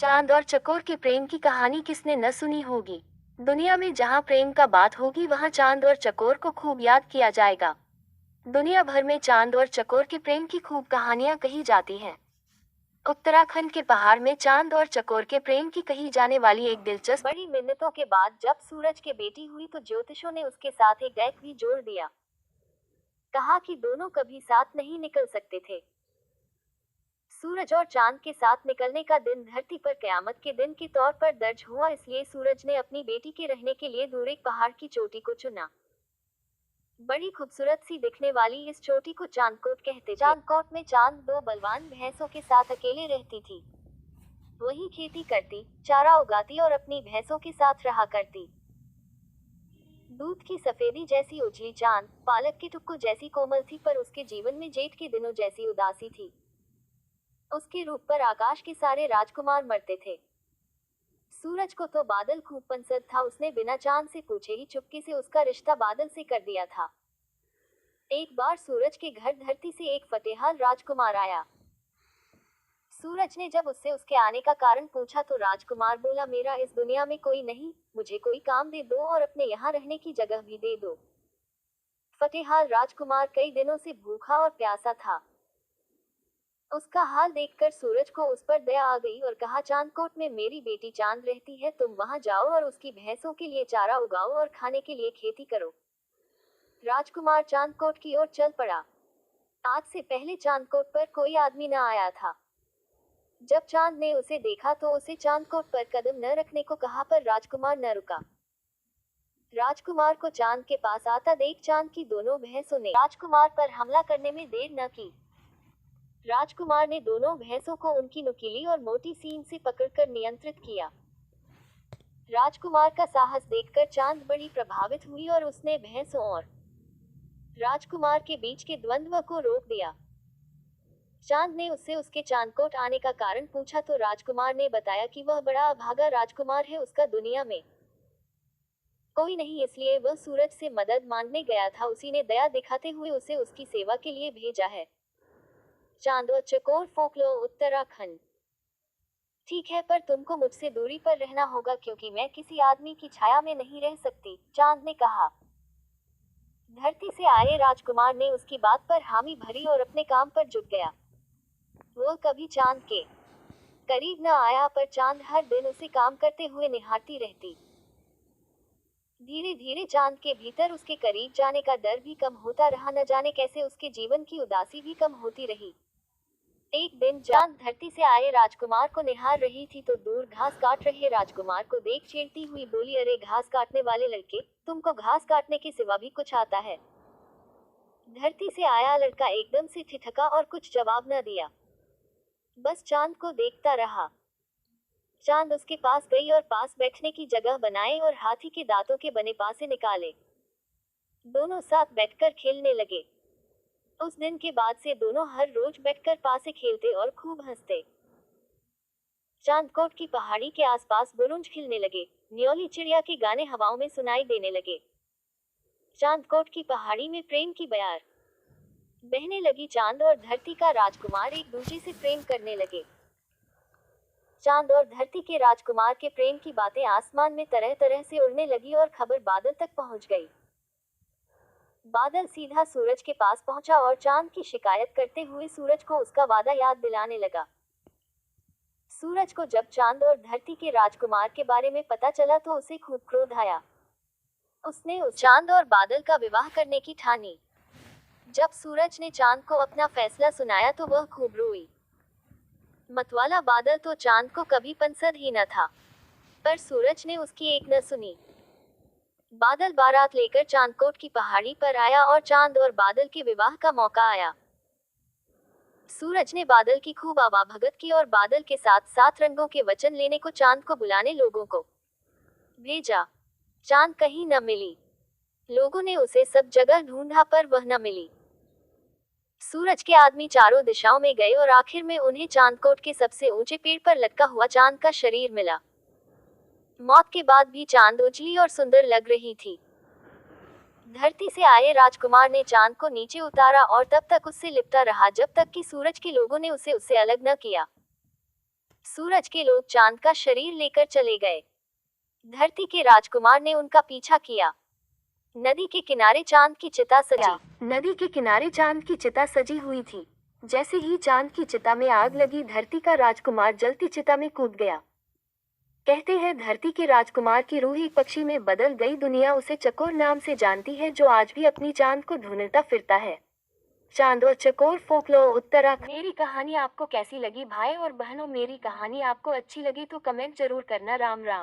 चांद और चकोर के प्रेम की कहानी किसने न सुनी होगी। दुनिया में जहाँ प्रेम का बात होगी वहाँ चांद और चकोर को खूब याद किया जाएगा। दुनिया भर में चांद और चकोर के प्रेम की खूब कहानियां कही जाती हैं। उत्तराखंड के पहाड़ में चांद और चकोर के प्रेम की कही जाने वाली एक दिलचस्प बड़ी मिन्नतों के बाद जब सूरज के बेटी हुई तो ज्योतिषों ने उसके साथ एक गैप भी जोड़ दिया। कहा कि दोनों कभी साथ नहीं निकल सकते थे। सूरज और चांद के साथ निकलने का दिन धरती पर कयामत के दिन के तौर पर दर्ज हुआ, इसलिए सूरज ने अपनी बेटी के रहने के लिए दूर एक पहाड़ की चोटी को चुना। बड़ी खूबसूरत सी दिखने वाली इस चोटी को चांदकोट कहते थे। चांदकोट में चांद दो बलवान भैंसों के साथ अकेले रहती थी। वही खेती करती, चारा उगाती और अपनी भैंसों के साथ रहा करती। दूध की सफेदी जैसी उजली चांद पालक के टुक्कू जैसी कोमल थी, पर उसके जीवन में जेठ के दिनों जैसी उदासी थी। उसके रूप पर आकाश के सारे राजकुमार मरते थे। सूरज को तो बादल खूब पसंद था, उसने बिना चांद से पूछे ही चुपके से उसका रिश्ता बादल से कर दिया था। एक बार सूरज के घर धरती से एक फतेहाल राजकुमार आया। सूरज ने जब उससे उसके आने का कारण पूछा तो राजकुमार बोला, मेरा इस दुनिया में कोई नहीं, मुझे कोई काम दे दो और अपने यहाँ रहने की जगह भी दे दो। फतेहाल राजकुमार कई दिनों से भूखा और प्यासा था। उसका हाल देखकर सूरज को उस पर दया आ गई और कहा, चांदकोट में मेरी बेटी चांद रहती है, तुम वहां जाओ और उसकी भैंसों के लिए चारा उगाओ और खाने के लिए खेती करो। राजकुमार चांदकोट की ओर चल पड़ा। आज से पहले चांदकोट पर कोई आदमी न आया था। जब चांद ने उसे देखा तो उसे चांदकोट पर कदम न रखने को कहा, पर राजकुमार न रुका। राजकुमार को चांद के पास आता देख चांद की दोनों भैंसों ने राजकुमार पर हमला करने में देर न की। राजकुमार ने दोनों भैंसों को उनकी नुकीली और मोटी सींग से पकड़कर नियंत्रित किया। राजकुमार का साहस देखकर चांद बड़ी प्रभावित हुई और उसने भैंसों और राजकुमार के बीच के द्वंद्व को रोक दिया। चांद ने उससे उसके चांदकोट आने का कारण पूछा तो राजकुमार ने बताया कि वह बड़ा अभागा राजकुमार है, उसका दुनिया में कोई नहीं, इसलिए वह सूरज से मदद मांगने गया था। उसी ने दया दिखाते हुए उसे उसकी सेवा के लिए भेजा है। चांद और चकोर फोकलो उत्तराखंड। ठीक है, पर तुमको मुझसे दूरी पर रहना होगा क्योंकि मैं किसी आदमी की छाया में नहीं रह सकती, चांद ने कहा। धरती से आए राजकुमार ने उसकी बात पर हामी भरी और अपने काम पर जुट गया। वो कभी चांद के करीब न आया, पर चांद हर दिन उसे काम करते हुए निहारती रहती। धीरे धीरे चांद के भीतर उसके करीब जाने का डर भी कम होता रहा, न जाने कैसे उसके जीवन की उदासी भी कम होती रही। एक दिन चांद धरती से आए राजकुमार को निहार रही थी तो दूर घास काट रहे राजकुमार को देख चिढ़ती हुई बोली, अरे घास काटने वाले लड़के, तुमको घास काटने के सिवा भी कुछ आता है? धरती से आया लड़का एकदम से ठिठका और कुछ जवाब न दिया, बस चांद को देखता रहा। चांद उसके पास गई और पास बैठने की जगह बनाए और हाथी के दांतों के बने पासे निकाले। दोनों साथ बैठकर खेलने लगे। उस दिन के बाद से दोनों हर रोज बैठकर पासे खेलते और खूब हंसते। चांदकोट की पहाड़ी के आसपास बुरुंज खिलने लगे, न्योली चिड़िया के गाने हवाओं में सुनाई देने लगे। चांदकोट की पहाड़ी में प्रेम की बयार बहने लगी। चांद और धरती का राजकुमार एक दूसरे से प्रेम करने लगे। चांद और धरती के राजकुमार के प्रेम की बातें आसमान में तरह तरह से उड़ने लगी और खबर बादल तक पहुंच गई। बादल सीधा सूरज के पास पहुंचा और चांद की शिकायत करते हुए सूरज को उसका वादा याद दिलाने लगा। सूरज को जब चांद और धरती के राजकुमार के बारे में पता चला तो उसे खूब क्रोध आया। उसने उस चांद और बादल का विवाह करने की ठानी। जब सूरज ने चांद को अपना फैसला सुनाया तो वह खूब रोई। मतवाला बादल तो चांद को कभी पसंद ही न था, पर सूरज ने उसकी एक न सुनी। बादल बारात लेकर चांदकोट की पहाड़ी पर आया और चांद और बादल के विवाह का मौका आया। सूरज ने बादल की खूब आवाभगत की और बादल के साथ 7 रंगों के वचन लेने को चांद को बुलाने लोगों को भेजा। चांद कहीं न मिली। लोगों ने उसे सब जगह ढूंढा पर वह न मिली। सूरज के आदमी चारों दिशाओं में गए और आखिर में उन्हें चांदकोट के सबसे ऊंचे पेड़ पर लटका हुआ चांद का शरीर मिला। मौत के बाद भी चांद उजली और सुंदर लग रही थी। धरती से आए राजकुमार ने चांद को नीचे उतारा और तब तक उससे लिपटा रहा जब तक कि सूरज के लोगों ने उसे उससे अलग न किया। सूरज के लोग चांद का शरीर लेकर चले गए। धरती के राजकुमार ने उनका पीछा किया। नदी के किनारे चांद की चिता सजी। नदी के किनारे चांद की चिता सजी हुई थी। जैसे ही चांद की चिता में आग लगी, धरती का राजकुमार जलती चिता में कूद गया। कहते हैं धरती के राजकुमार की रूह एक पक्षी में बदल गई। दुनिया उसे चकोर नाम से जानती है, जो आज भी अपनी चांद को ढूंढता फिरता है। चांद और चकोर फोकलोर उत्तराखंड। मेरी कहानी आपको कैसी लगी भाई और बहनों? मेरी कहानी आपको अच्छी लगी तो कमेंट जरूर करना। राम राम।